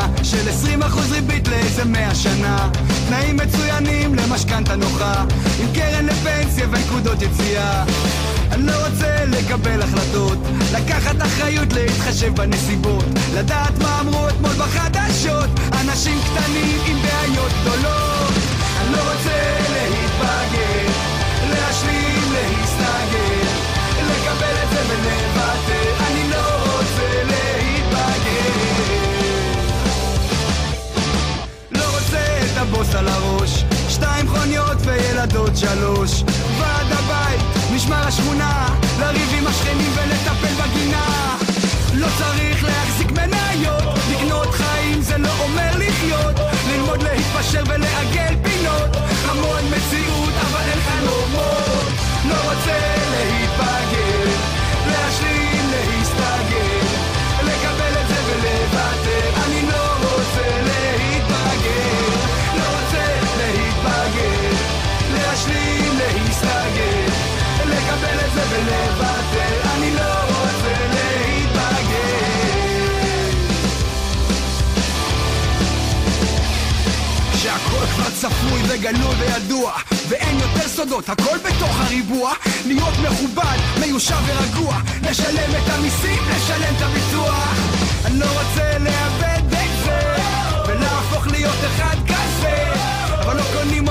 מתנה של 20% ריבית לאיזה 100 שנה, תנאים מצוינים למשכנתה נוחה, עם קרן לפנסיה ונקודות יציאה. אני לא רוצה לקבל החלטות, לקחת אחריות, להתחשב בנסיבות, לדעת מה אמרו אתמול בחדשות, אנשים קטנים עם בעיות גדולות. אני לא רוצה להתבגר, להשלים, להסתגר, לקבל את זה ולוותר. אני לא רוצה להתבגר, לא רוצה את הבוס על הראש, 2 חוניות וילדות 3, ועד הבית, משמר השכונה, לריב עם השכנים ולטפל בגינה. לא צריך להחזיק מניות, לקנות חיים זה לא אומר לחיות, ללמוד להתפשר ולעגל פינות, המון מציאות אבל אין חלומות. לא רוצה להתבגר, להשלים, להסתגר, לקבל את זה ולוותר. אני לא רוצה להתבגר, לא רוצה להתבגר, להשלים, להסתגר, לקבל את זה ולוותר. אני לא רוצה להתבגר. שהכל כבר צפוי וגלוי וידוע, ואין יותר סודות, הכל בתוך הריבוע. להיות מכובד, מיושב ורגוע, לשלם את המיסים, לשלם את הביצוע. אני לא רוצה לאבד את זה ולהפוך להיות אחד כזה, אבל לא קונים